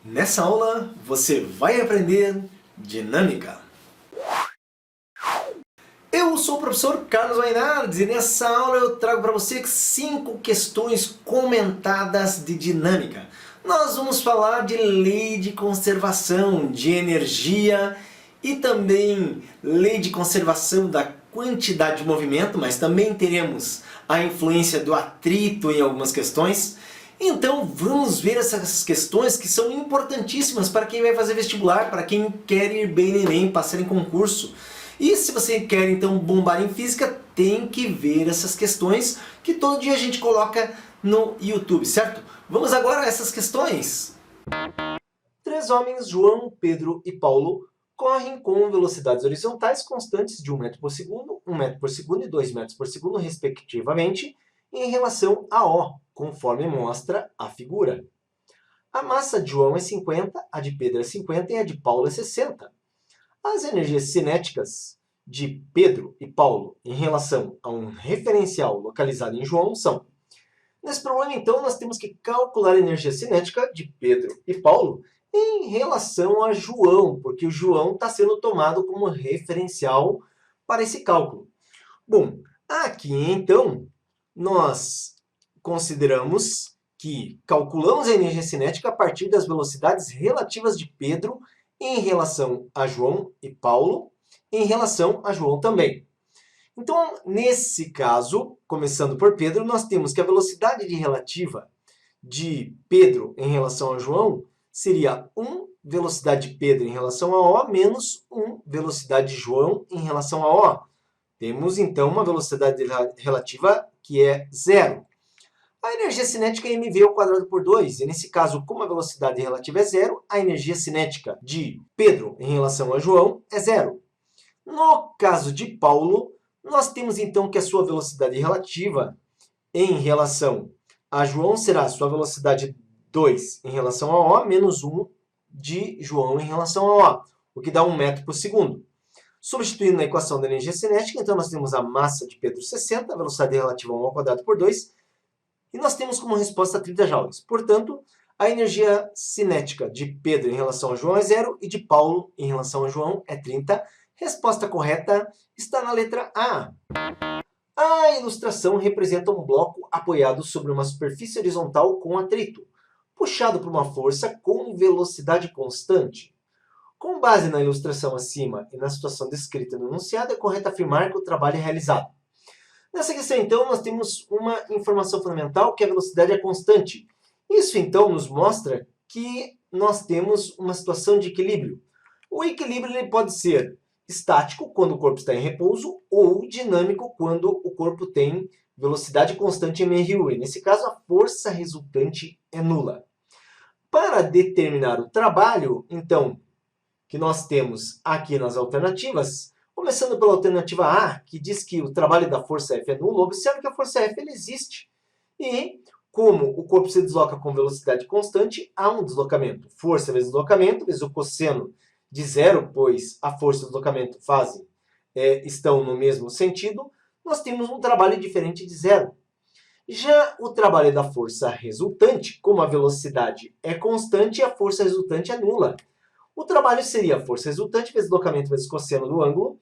Nessa aula você vai aprender dinâmica. Eu sou o professor Carlos Mainardi e nessa aula eu trago para você 5 questões comentadas de dinâmica. Nós vamos falar de lei de conservação de energia e também lei de conservação da quantidade de movimento, mas também teremos a influência do atrito em algumas questões. Então vamos ver essas questões que são importantíssimas para quem vai fazer vestibular, para quem quer ir bem no Enem, passar em concurso. E se você quer então bombar em física, tem que ver essas questões que todo dia a gente coloca no YouTube, certo? Vamos agora a essas questões. 3 homens, João, Pedro e Paulo, correm com velocidades horizontais constantes de 1 metro por segundo, 1 metro por segundo e 2 metros por segundo, respectivamente, em relação a O, conforme mostra a figura. A massa de João é 50, a de Pedro é 50 e a de Paulo é 60. As energias cinéticas de Pedro e Paulo em relação a um referencial localizado em João são... Nesse problema, então, nós temos que calcular a energia cinética de Pedro e Paulo em relação a João, porque o João está sendo tomado como referencial para esse cálculo. Bom, aqui, então, nós consideramos que calculamos a energia cinética a partir das velocidades relativas de Pedro em relação a João e Paulo, em relação a João também. Então, nesse caso, começando por Pedro, nós temos que a velocidade relativa de Pedro em relação a João seria 1 velocidade de Pedro em relação a O menos 1 velocidade de João em relação a O. Temos, então, uma velocidade relativa que é 0. A energia cinética é mv ao quadrado por 2. E, nesse caso, como a velocidade relativa é 0, a energia cinética de Pedro em relação a João é 0. No caso de Paulo, nós temos, então, que a sua velocidade relativa em relação a João será a sua velocidade 2 em relação a O, menos 1 de João em relação a O, o que dá 1 metro por segundo. Substituindo na equação da energia cinética, então nós temos a massa de Pedro 60, a velocidade relativa a 1 ao quadrado por 2, e nós temos como resposta 30 joules. Portanto, a energia cinética de Pedro em relação a João é 0 e de Paulo em relação a João é 30. Resposta correta está na letra A. A ilustração representa um bloco apoiado sobre uma superfície horizontal com atrito, puxado por uma força com velocidade constante. Com base na ilustração acima e na situação descrita no enunciado, é correto afirmar que o trabalho é realizado. Nessa questão, então, nós temos uma informação fundamental, que a velocidade é constante. Isso, então, nos mostra que nós temos uma situação de equilíbrio. O equilíbrio ele pode ser estático, quando o corpo está em repouso, ou dinâmico, quando o corpo tem velocidade constante mRu. E, nesse caso, a força resultante é nula. Para determinar o trabalho, então, que nós temos aqui nas alternativas, começando pela alternativa A, que diz que o trabalho da força F é nulo, observe que a força F ela existe. E, como o corpo se desloca com velocidade constante, há um deslocamento. Força vezes deslocamento, vezes o cosseno de 0, pois a força e o deslocamento estão no mesmo sentido, nós temos um trabalho diferente de 0. Já o trabalho da força resultante, como a velocidade é constante, a força resultante é nula. O trabalho seria a força resultante vezes deslocamento vezes cosseno do ângulo.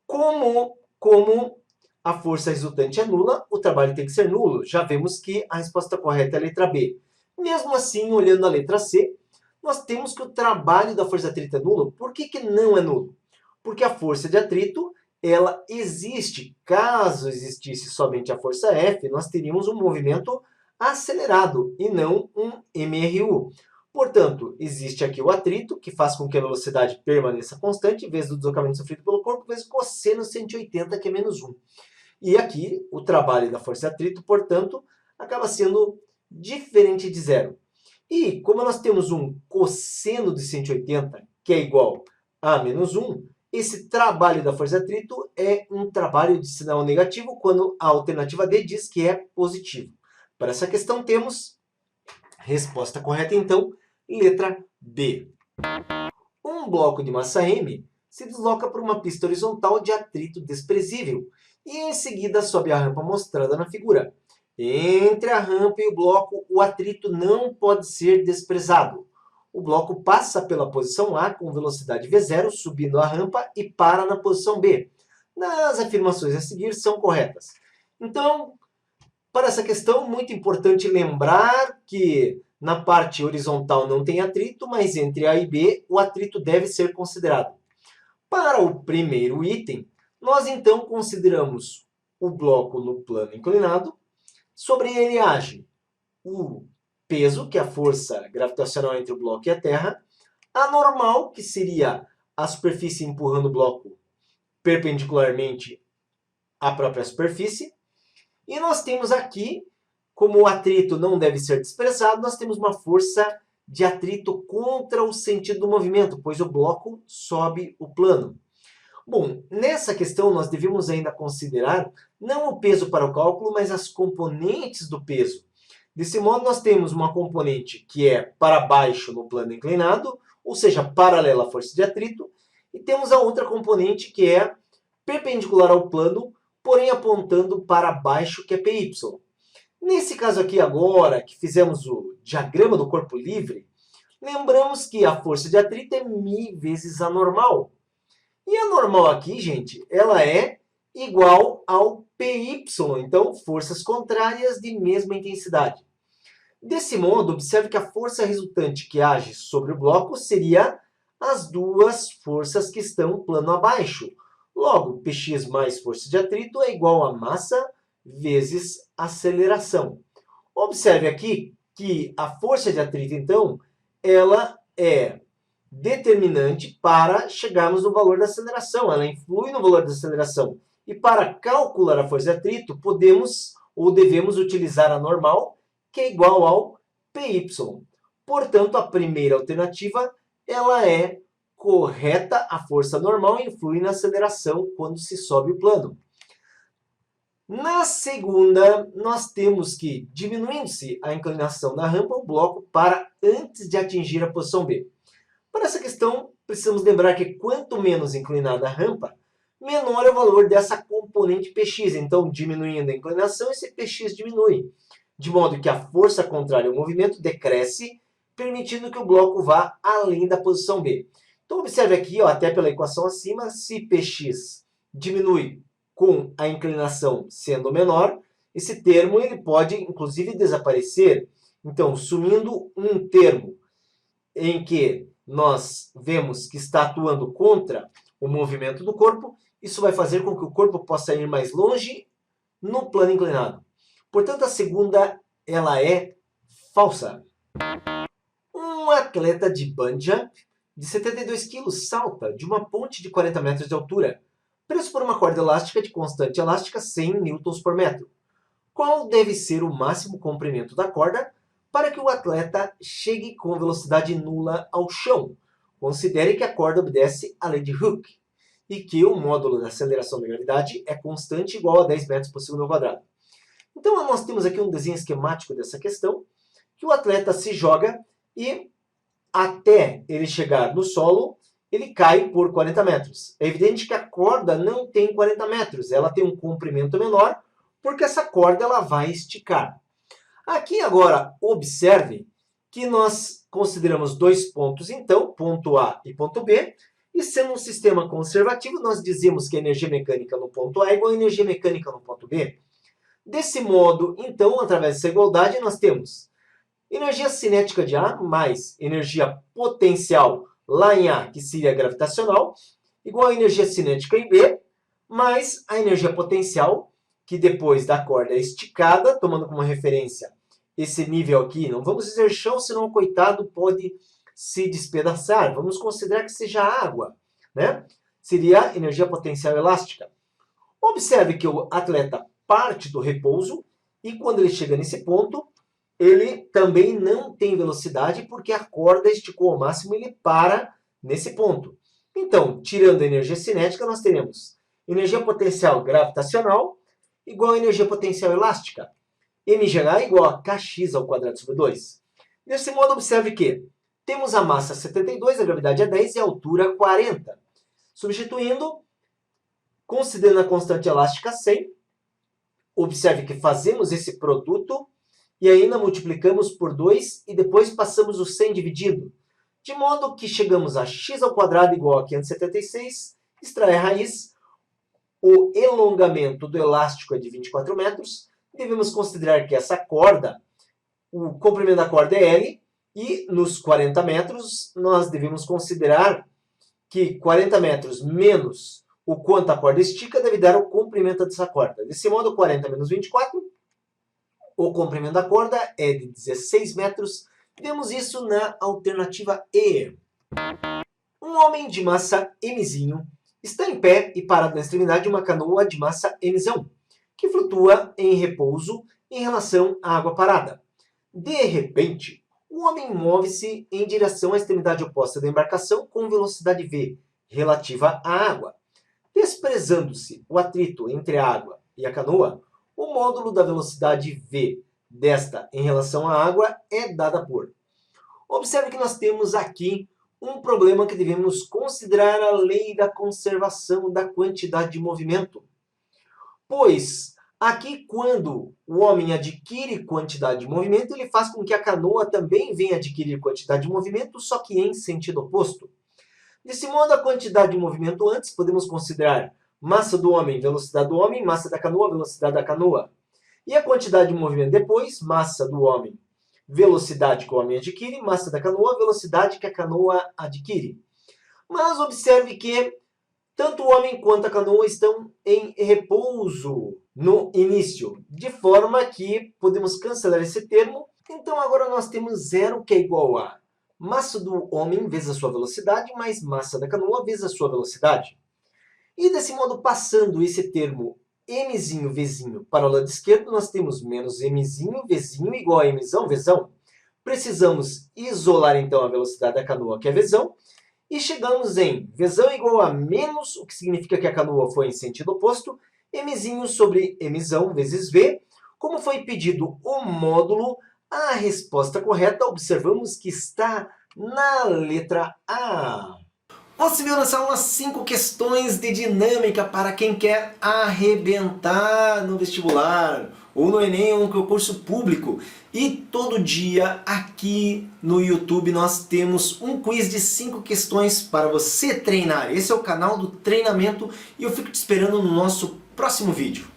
Como a força resultante é nula, o trabalho tem que ser nulo. Já vemos que a resposta correta é a letra B. Mesmo assim, olhando a letra C, nós temos que o trabalho da força de atrito é nulo. Por que não é nulo? Porque a força de atrito ela existe. Caso existisse somente a força F, nós teríamos um movimento acelerado e não um mRu. Portanto, existe aqui o atrito, que faz com que a velocidade permaneça constante, vezes o deslocamento sofrido pelo corpo, vezes cosseno 180, que é menos 1. E aqui, o trabalho da força de atrito, portanto, acaba sendo diferente de 0. E, como nós temos um cosseno de 180, que é igual a menos 1, esse trabalho da força de atrito é um trabalho de sinal negativo, quando a alternativa D diz que é positivo. Para essa questão, temos resposta correta, então, letra B. Um bloco de massa M se desloca por uma pista horizontal de atrito desprezível e em seguida sobe a rampa mostrada na figura. Entre a rampa e o bloco, o atrito não pode ser desprezado. o bloco passa pela posição A com velocidade v0, subindo a rampa e para na posição B. As afirmações a seguir são corretas. Então, para essa questão, muito importante lembrar que na parte horizontal não tem atrito, mas entre A e B o atrito deve ser considerado. Para o primeiro item, nós então consideramos o bloco no plano inclinado. Sobre ele age o peso, que é a força gravitacional entre o bloco e a Terra, a normal, que seria a superfície empurrando o bloco perpendicularmente à própria superfície, e nós temos aqui, como o atrito não deve ser desprezado, nós temos uma força de atrito contra o sentido do movimento, pois o bloco sobe o plano. Bom, nessa questão nós devemos ainda considerar não o peso para o cálculo, mas as componentes do peso. Desse modo, nós temos uma componente que é para baixo no plano inclinado, ou seja, paralela à força de atrito, e temos a outra componente que é perpendicular ao plano, porém apontando para baixo, que é PY. Nesse caso aqui agora, que fizemos o diagrama do corpo livre, lembramos que a força de atrito é μ vezes a normal. E a normal aqui, gente, ela é igual ao PY, então forças contrárias de mesma intensidade. Desse modo, observe que a força resultante que age sobre o bloco seria as duas forças que estão plano abaixo. Logo, Px mais força de atrito é igual a massa vezes aceleração. Observe aqui que a força de atrito, então, ela é determinante para chegarmos no valor da aceleração. Ela influi no valor da aceleração. E para calcular a força de atrito, podemos ou devemos utilizar a normal, que é igual ao PY. Portanto, a primeira alternativa ela é correta. A força normal influi na aceleração quando se sobe o plano. Na segunda, nós temos que, diminuindo-se a inclinação da rampa, o bloco para antes de atingir a posição B. Para essa questão, precisamos lembrar que quanto menos inclinada a rampa, menor é o valor dessa componente Px. Então, diminuindo a inclinação, esse Px diminui. De modo que a força contrária ao movimento decresce, permitindo que o bloco vá além da posição B. Então, observe aqui, ó, até pela equação acima, se Px diminui com a inclinação sendo menor, esse termo ele pode, inclusive, desaparecer. Então, sumindo um termo em que nós vemos que está atuando contra o movimento do corpo, isso vai fazer com que o corpo possa ir mais longe no plano inclinado. Portanto, a segunda ela é falsa. Um atleta de bungee jump de 72 kg salta de uma ponte de 40 metros de altura, preso por uma corda elástica de constante elástica 100 Nm por metro. Qual deve ser o máximo comprimento da corda para que o atleta chegue com velocidade nula ao chão? Considere que a corda obedece à lei de Hooke e que o módulo da aceleração da gravidade é constante igual a 10 metros por segundo ao quadrado. Então, nós temos aqui um desenho esquemático dessa questão, que o atleta se joga e até ele chegar no solo, ele cai por 40 metros. É evidente que a corda não tem 40 metros, ela tem um comprimento menor, porque essa corda ela vai esticar. Aqui agora, observe que nós consideramos dois pontos, então, ponto A e ponto B, e sendo um sistema conservativo, nós dizemos que a energia mecânica no ponto A é igual à energia mecânica no ponto B. Desse modo, então, através dessa igualdade, nós temos energia cinética de A mais energia potencial lá em A, que seria gravitacional, igual a energia cinética em B, mais a energia potencial, que depois da corda é esticada, tomando como referência esse nível aqui. Não vamos dizer chão, senão o coitado pode se despedaçar. Vamos considerar que seja água, né? Seria energia potencial elástica. Observe que o atleta parte do repouso e quando ele chega nesse ponto, ele também não tem velocidade porque a corda esticou ao máximo e ele para nesse ponto. Então, tirando a energia cinética, nós teremos energia potencial gravitacional igual a energia potencial elástica. mgh igual a kx ao quadrado sobre 2. Desse modo, observe que temos a massa 72, a gravidade é 10 e a altura 40. Substituindo, considerando a constante elástica 100, observe que fazemos esse produto e ainda multiplicamos por 2 e depois passamos o 100 dividido. De modo que chegamos a x² igual a 576, extrair a raiz, o elongamento do elástico é de 24 metros, devemos considerar que essa corda, o comprimento da corda é L, e nos 40 metros nós devemos considerar que 40 metros menos o quanto a corda estica deve dar o comprimento dessa corda. Desse modo, 40 menos 24, o comprimento da corda é de 16 metros. Vemos isso na alternativa E. Um homem de massa Mzinho está em pé e parado na extremidade de uma canoa de massa Mzão, que flutua em repouso em relação à água parada. De repente, o homem move-se em direção à extremidade oposta da embarcação com velocidade v, relativa à água. Desprezando-se o atrito entre a água e a canoa, o módulo da velocidade v desta em relação à água é dada por. Observe que nós temos aqui um problema que devemos considerar a lei da conservação da quantidade de movimento. Pois, aqui quando o homem adquire quantidade de movimento, ele faz com que a canoa também venha adquirir quantidade de movimento, só que em sentido oposto. Desse modo, a quantidade de movimento antes podemos considerar massa do homem, velocidade do homem, massa da canoa, velocidade da canoa. E a quantidade de movimento depois, massa do homem, velocidade que o homem adquire, massa da canoa, velocidade que a canoa adquire. Mas observe que tanto o homem quanto a canoa estão em repouso no início, de forma que podemos cancelar esse termo. Então agora nós temos zero, que é igual a massa do homem vezes a sua velocidade, mais massa da canoa vezes a sua velocidade. E desse modo, passando esse termo mzinho, vzinho para o lado esquerdo, nós temos menos mzinho, vzinho igual a mzão, vzão. Precisamos isolar então a velocidade da canoa, que é vzão, e chegamos em vzão igual a menos, o que significa que a canoa foi em sentido oposto, mzinho sobre mzão vezes v. Como foi pedido o módulo, a resposta correta, observamos que está na letra A. Você viu nessa aula 5 questões de dinâmica para quem quer arrebentar no vestibular, ou no Enem, ou no concurso público. E todo dia aqui no YouTube nós temos um quiz de 5 questões para você treinar. Esse é o canal do treinamento e eu fico te esperando no nosso próximo vídeo.